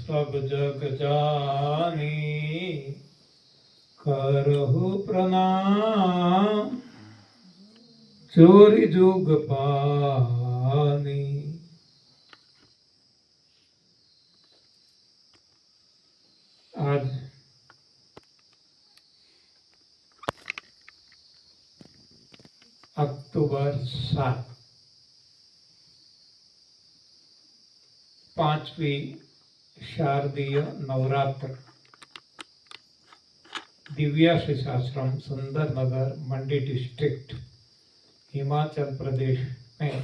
सब जग जानी, करहु प्रणाम चोरी जुग पानी। आज अक्टूबर 7, 5वीं शारदीय नवरात्र दिव्या शिक्षाश्रम सुंदर नगर मंडी डिस्ट्रिक्ट हिमाचल प्रदेश में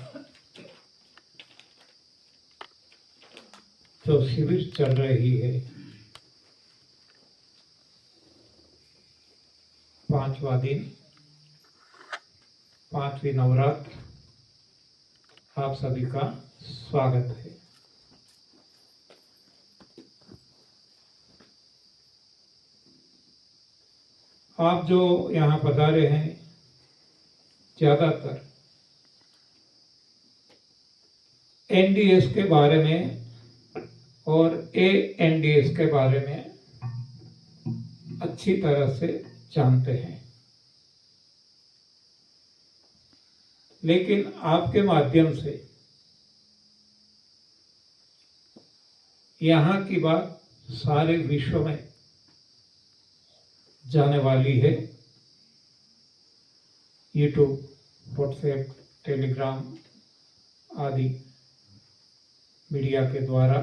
जो शिविर चल रही है, 5वां दिन, 5वीं नवरात्र, आप सभी का स्वागत है। आप जो यहाँ पधारे हैं, ज्यादातर एनडीएस के बारे में और एएनडीएस के बारे में अच्छी तरह से जानते हैं, लेकिन आपके माध्यम से यहाँ की बात सारे विश्व में जाने वाली है। यूट्यूब, व्हाट्सएप, टेलीग्राम आदि मीडिया के द्वारा।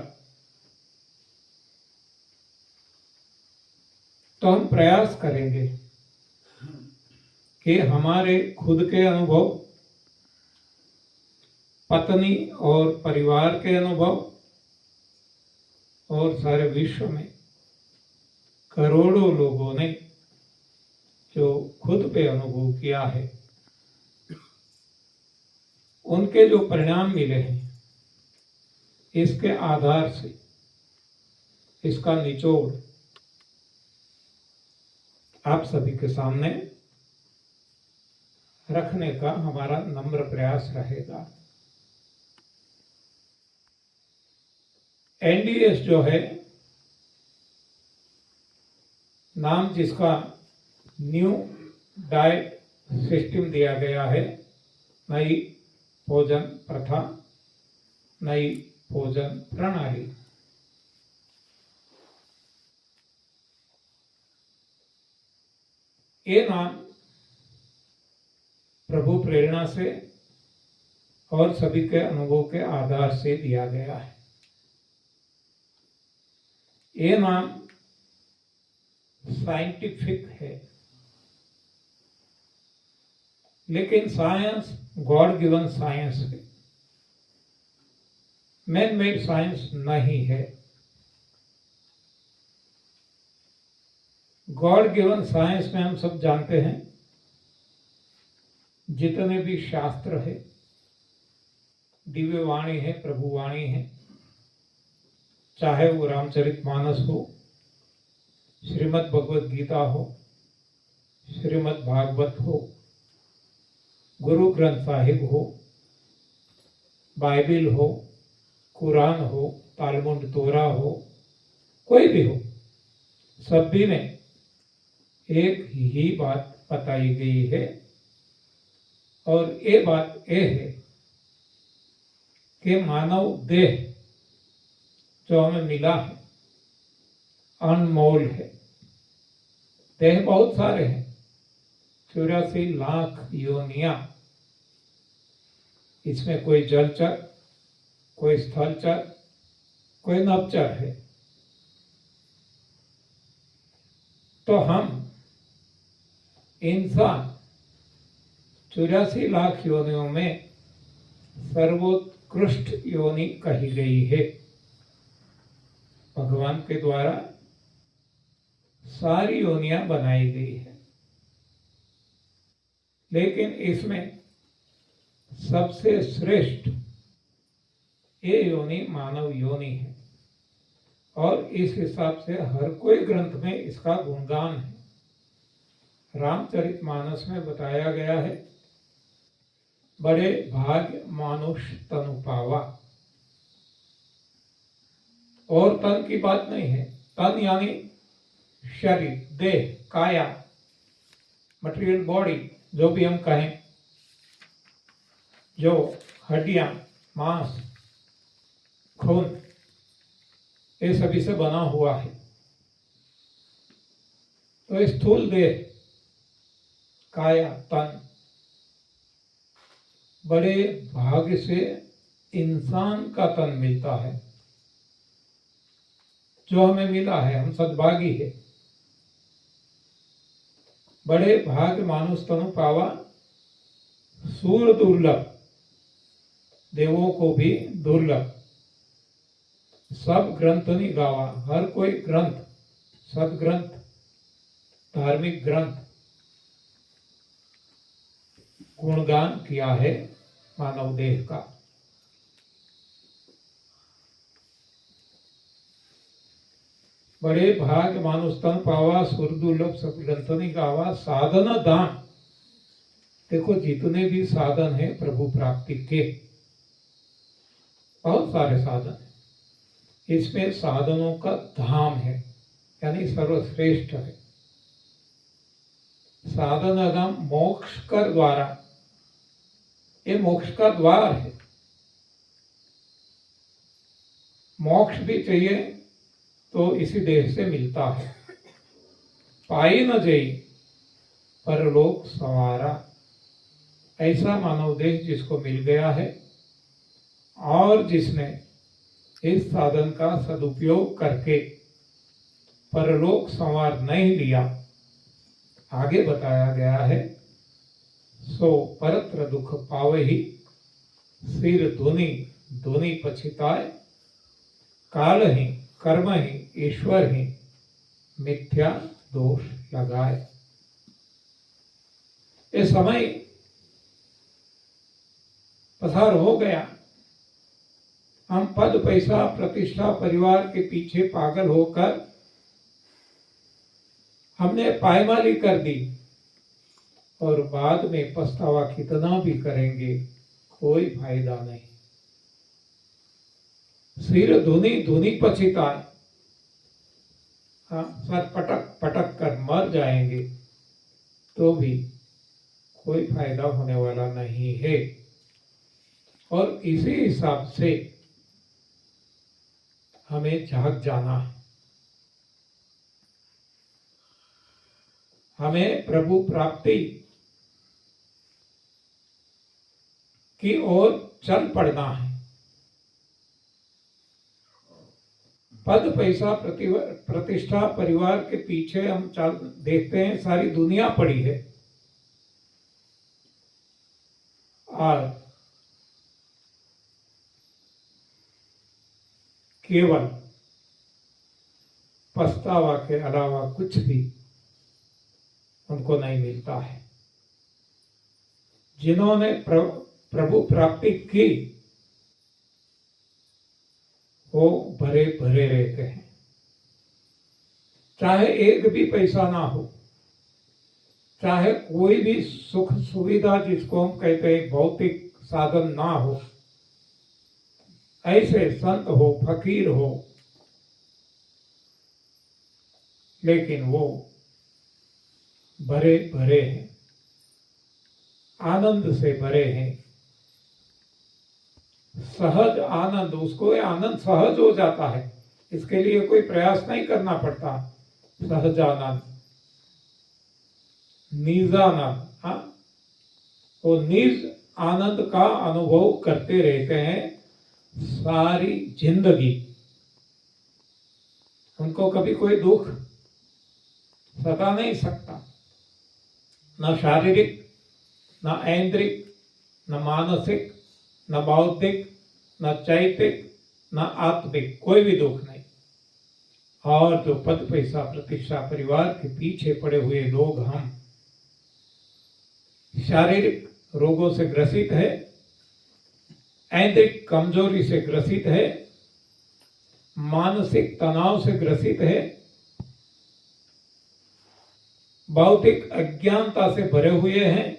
तो हम प्रयास करेंगे कि हमारे खुद के अनुभव, पत्नी और परिवार के अनुभव और सारे विश्व में करोड़ों लोगों ने जो खुद पे अनुभव किया है, उनके जो परिणाम मिले हैं, इसके आधार से इसका निचोड़ आप सभी के सामने रखने का हमारा नम्र प्रयास रहेगा। एनडीएस जो है, नाम जिसका न्यू डाइट सिस्टम दिया गया है, नई भोजन प्रथा, नई भोजन प्रणाली। ये नाम प्रभु प्रेरणा से और सभी के अनुभव के आधार से दिया गया है। ये नाम साइंटिफिक है, लेकिन साइंस गॉड गिवन साइंस है, मैन मेड साइंस नहीं है। गॉड गिवन साइंस में हम सब जानते हैं, जितने भी शास्त्र है, दिव्य वाणी है, प्रभु वाणी है, चाहे वो रामचरितमानस हो, श्रीमद् भगवद गीता हो, श्रीमद् भागवत हो, गुरु ग्रंथ साहिब हो, बाइबिल हो, कुरान हो, तालमुड तोरा हो, कोई भी हो, सभी में एक ही बात बताई गई है। और ये बात ये है कि मानव देह जो हमें मिला है, अनमोल है। देह बहुत सारे हैं, 84 लाख योनियां। इसमें कोई जलचर, कोई स्थलचर, कोई नभचर है। तो हम इंसान 84 लाख योनियों में सर्वोत्कृष्ट योनि कही गई है। भगवान के द्वारा सारी योनियां बनाई गई है, लेकिन इसमें सबसे श्रेष्ठ ये योनि मानव योनि है। और इस हिसाब से हर कोई ग्रंथ में इसका गुणगान है। रामचरितमानस में बताया गया है, बड़े भाग्य मानुष तनु पावा। और तन की बात नहीं है। तन यानी शरीर, देह, काया, मटेरियल बॉडी, जो भी हम कहें, जो हड्डियां, मांस, खून, ये सभी से बना हुआ है। तो स्थूल देह, काया, तन बड़े भाग्य से इंसान का तन मिलता है, जो हमें मिला है, हम सद्भागी है। बड़े भाग्य मानुष तनु पावा, सूर दुर्लभ, देवों को भी दुर्लभ। सब ग्रंथ नहीं गावा, हर कोई ग्रंथ, सदग्रंथ, धार्मिक ग्रंथ गुणगान किया है मानव देह का। बड़े भाग मानुष तन पावा, सुरदुर्लभ सब ग्रंथ नहीं गावा। साधन दान, देखो जितने भी साधन है प्रभु प्राप्ति के, बहुत सारे साधन है, इसमें साधनों का धाम है, यानी सर्वश्रेष्ठ है। साधन अगम मोक्ष कर द्वारा, ये मोक्ष का द्वार है। मोक्ष भी चाहिए तो इसी देह से मिलता है। पाई न जई परलोक सवारा, ऐसा मानव देह जिसको मिल गया है और जिसने इस साधन का सदुपयोग करके परलोक संवार नहीं लिया, आगे बताया गया है, सो परत्र दुख पावे ही, सिर धुनी धुनी पछिताए, काल ही कर्म ही ईश्वर ही मिथ्या दोष लगाए। ये समय पसार हो गया, हम पद पैसा प्रतिष्ठा परिवार के पीछे पागल होकर हमने पायमाली कर दी, और बाद में पछतावा कितना भी करेंगे कोई फायदा नहीं। सिर धुनी धुनी पछिताए, हाँ, सर पटक पटक कर मर जाएंगे तो भी कोई फायदा होने वाला नहीं है। और इसी हिसाब से हमें जाग जाना है, हमें प्रभु प्राप्ति की ओर चल पड़ना है। पद पैसा प्रतिष्ठा परिवार के पीछे हम चल देखते हैं, सारी दुनिया पड़ी है, और केवल पछतावा के अलावा कुछ भी उनको नहीं मिलता है। जिन्होंने प्रभु प्राप्ति की वो भरे भरे रहते हैं, चाहे एक भी पैसा ना हो, चाहे कोई भी सुख सुविधा जिसको हम कहते हैं भौतिक साधन ना हो, ऐसे संत हो, फकीर हो, लेकिन वो भरे भरे हैं, आनंद से भरे हैं। सहज आनंद, उसको ये आनंद सहज हो जाता है, इसके लिए कोई प्रयास नहीं करना पड़ता। सहज आनंद, निजानंद, हाँ, वो निज आनंद का अनुभव करते रहते हैं सारी जिंदगी। उनको कभी कोई दुख सता नहीं सकता, न शारीरिक, न ऐन्द्रिक, न मानसिक, न बौद्धिक, न चैतिक, न आत्मिक, कोई भी दुख नहीं। और जो पद पैसा प्रतिष्ठा परिवार के पीछे पड़े हुए लोग, हम शारीरिक रोगों से ग्रसित है, ऐन्द्रिक कमजोरी से ग्रसित है, मानसिक तनाव से ग्रसित है, भौतिक अज्ञानता से भरे हुए हैं,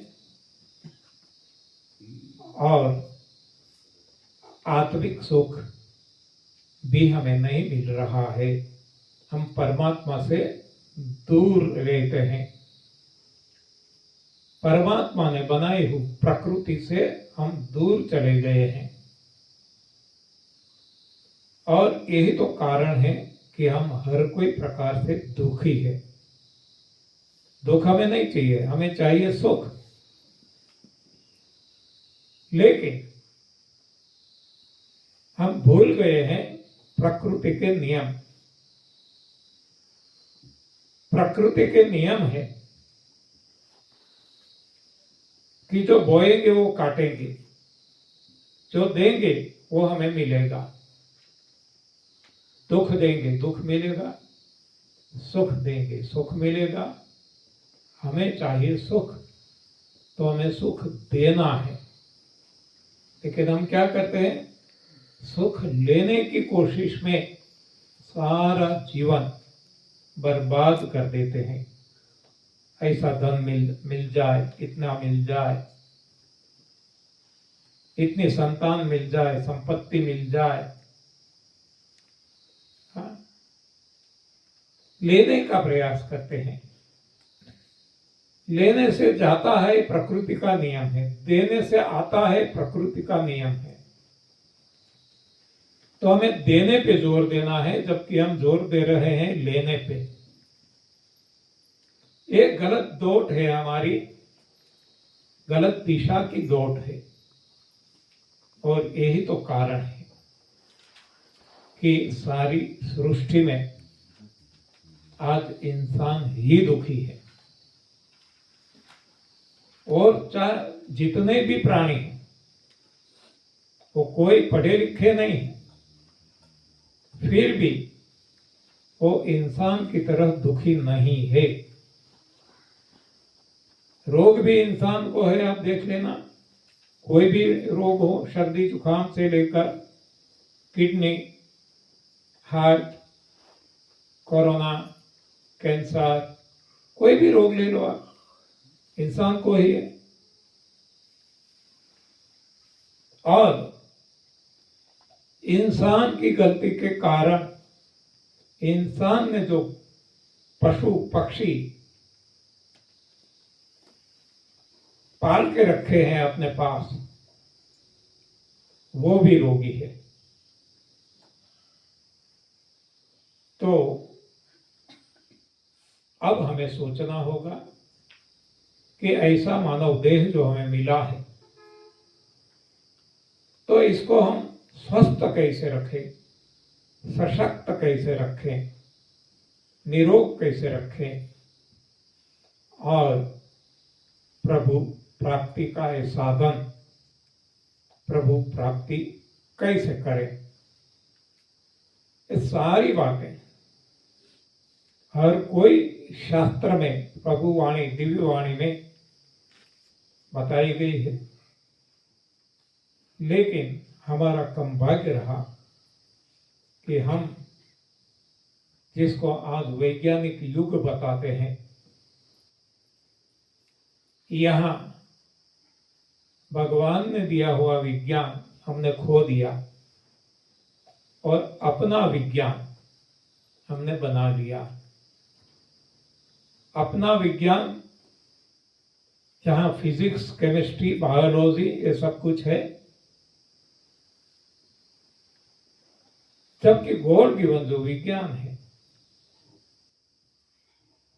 और आत्मिक सुख भी हमें नहीं मिल रहा है। हम परमात्मा से दूर रहते हैं। परमात्मा ने बनाई हुई प्रकृति से हम दूर चले गए हैं और यही तो कारण है कि हम हर कोई प्रकार से दुखी है। दुख हमें नहीं चाहिए, हमें चाहिए सुख। लेकिन हम भूल गए हैं प्रकृति के नियम। प्रकृति के नियम है कि जो बोएंगे वो काटेंगे, जो देंगे वो हमें मिलेगा। दुख देंगे दुख मिलेगा, सुख देंगे सुख मिलेगा। हमें चाहिए सुख, तो हमें सुख देना है। लेकिन हम क्या करते हैं? सुख लेने की कोशिश में सारा जीवन बर्बाद कर देते हैं। ऐसा धन मिल जाए, इतना मिल जाए, इतनी संतान मिल जाए, संपत्ति मिल जाए। हाँ? लेने का प्रयास करते हैं। लेने से जाता है प्रकृति का नियम है, देने से आता है प्रकृति का नियम है। तो हमें देने पे जोर देना है, जबकि हम जोर दे रहे हैं लेने पे। एक गलत दौड़ है हमारी, गलत दिशा की दौड़ है। और यही तो कारण है कि सारी सृष्टि में आज इंसान ही दुखी है। और चाहे जितने भी प्राणी हैं, वो कोई पढ़े लिखे नहीं है, फिर भी वो इंसान की तरह दुखी नहीं है। रोग भी इंसान को है, आप देख लेना। कोई भी रोग हो, सर्दी जुकाम से लेकर किडनी, हार्ट, कोरोना, कैंसर, कोई भी रोग ले लो आप, इंसान को ही है। और इंसान की गलती के कारण इंसान ने जो पशु पक्षी पाल के रखे हैं अपने पास, वो भी रोगी है। तो अब हमें सोचना होगा कि ऐसा मानव देह जो हमें मिला है, तो इसको हम स्वस्थ कैसे रखें, सशक्त कैसे रखें, निरोग कैसे रखें और प्रभु प्राप्ति का ये साधन, प्रभु प्राप्ति कैसे करें। ये सारी बातें हर कोई शास्त्र में, प्रभु वाणी, दिव्य वाणी में बताई गई है। लेकिन हमारा कम भाग्य रहा कि हम जिसको आज वैज्ञानिक युग बताते हैं, यहाँ भगवान ने दिया हुआ विज्ञान हमने खो दिया और अपना विज्ञान हमने बना लिया। अपना विज्ञान जहाँ फिजिक्स, केमिस्ट्री, बायोलॉजी ये सब कुछ है, जबकि गॉड गिवन जो विज्ञान है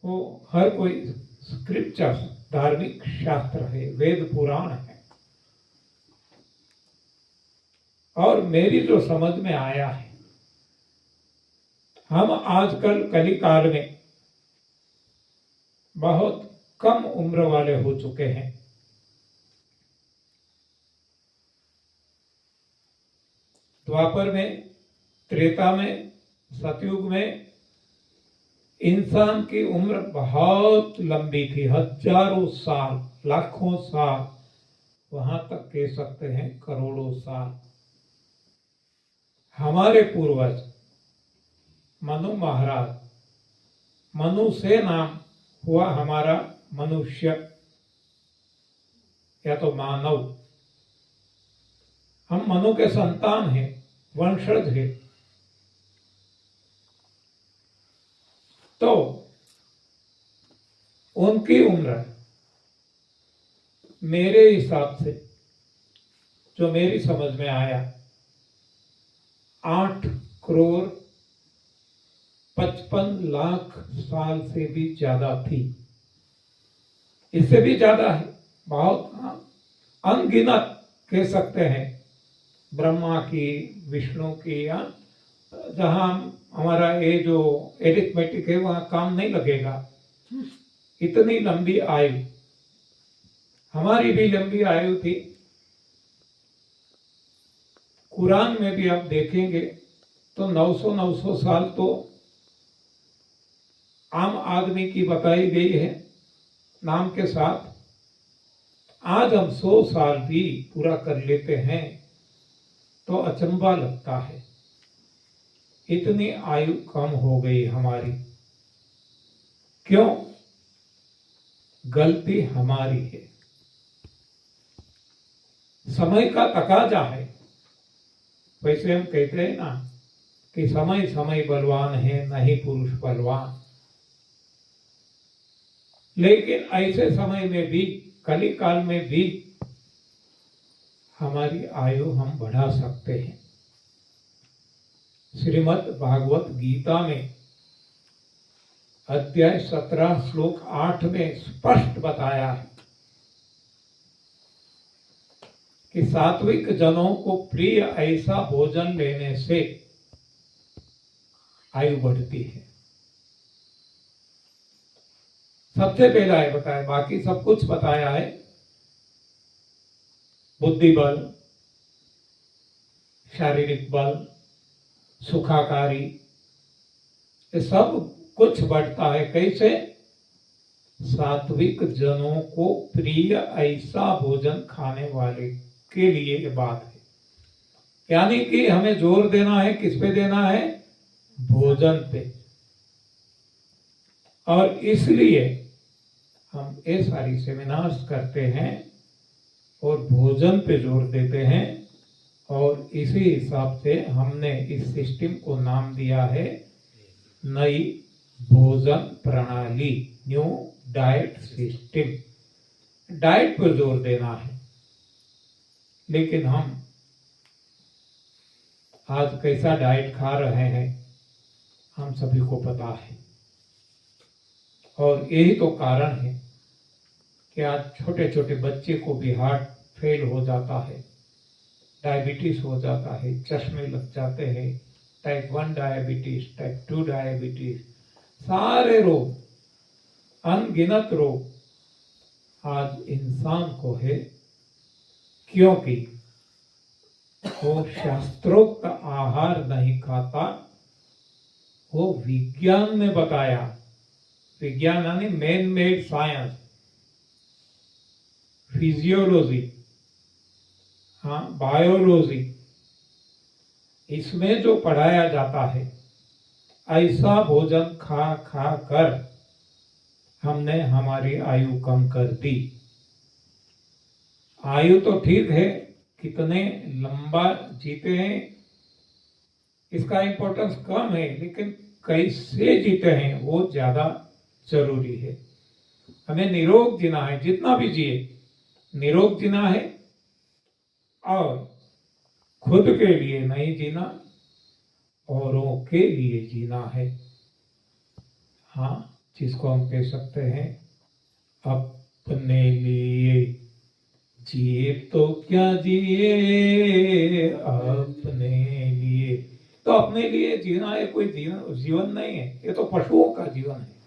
वो हर कोई स्क्रिप्चर, धार्मिक शास्त्र है, वेद पुराण है। और मेरी जो समझ में आया है, हम आजकल कलिकाल में बहुत कम उम्र वाले हो चुके हैं। द्वापर में, त्रेता में, सतयुग में इंसान की उम्र बहुत लंबी थी, हजारों साल, लाखों साल, वहां तक कह सकते हैं करोड़ों साल। हमारे पूर्वज मनु महाराज, मनु से नाम हुआ हमारा मनुष्य या तो मानव। हम मनु के संतान हैं, वंशज हैं। तो उनकी उम्र मेरे हिसाब से, जो मेरी समझ में आया, 8 करोड़ 55 लाख साल से भी ज्यादा थी। इससे भी ज्यादा है, बहुत अनगिनत कह सकते हैं। ब्रह्मा की, विष्णु की, या जहां हमारा ये जो एरिथमेटिक है वहां काम नहीं लगेगा। इतनी लंबी आयु, हमारी भी लंबी आयु थी। कुरान में भी आप देखेंगे तो 900 साल तो आम आदमी की बताई गई है नाम के साथ। आज हम 100 साल भी पूरा कर लेते हैं तो अचंभा लगता है, इतनी आयु कम हो गई हमारी। क्यों? गलती हमारी है, समय का तकाजा है। वैसे हम कहते हैं ना कि समय समय बलवान है, नहीं पुरुष बलवान। लेकिन ऐसे समय में भी, कली काल में भी हमारी आयु हम बढ़ा सकते हैं। श्रीमद् भागवत गीता में अध्याय 17 श्लोक 8 में स्पष्ट बताया है कि सात्विक जनों को प्रिय ऐसा भोजन लेने से आयु बढ़ती है। सबसे पहला है बताया, बाकी सब कुछ बताया है। बुद्धि बल, शारीरिक बल, सुखाकारी, ये सब कुछ बढ़ता है। कैसे? सात्विक जनों को प्रिय ऐसा भोजन खाने वाले के लिए ये बात है। यानी कि हमें जोर देना है, किस पे देना है? भोजन पे। और इसलिए हम ये सारी सेमिनार्स करते हैं और भोजन पे जोर देते हैं। और इसी हिसाब से हमने इस सिस्टम को नाम दिया है नई भोजन प्रणाली, न्यू डाइट सिस्टम। डाइट पर जोर देना है। लेकिन हम आज कैसा डाइट खा रहे हैं हम सभी को पता है। और यही तो कारण है कि आज छोटे छोटे बच्चे को भी हार्ट फेल हो जाता है, डायबिटीज हो जाता है, चश्मे लग जाते हैं, टाइप 1 डायबिटीज, टाइप 2 डायबिटीज, सारे रोग, अनगिनत रोग आज इंसान को है। क्योंकि वो शास्त्रोक्त आहार नहीं खाता, वो विज्ञान ने बताया। विज्ञान यानी मैन मेड साइंस, फिजियोलॉजी, हाँ, बायोलॉजी, इसमें जो पढ़ाया जाता है, ऐसा भोजन खा खा कर हमने हमारी आयु कम कर दी। आयु तो ठीक है, कितने लंबा जीते हैं इसका इंपॉर्टेंस कम है, लेकिन कैसे जीते हैं वो ज्यादा जरूरी है। हमें निरोग जीना है, जितना भी जिए निरोग जीना है। और खुद के लिए नहीं जीना, औरों के लिए जीना है। हाँ, जिसको हम कह सकते हैं अपने लिए जिए तो क्या जिए अपने लिए। तो अपने लिए जीना है कोई जीवन नहीं है, ये तो पशुओं का जीवन है।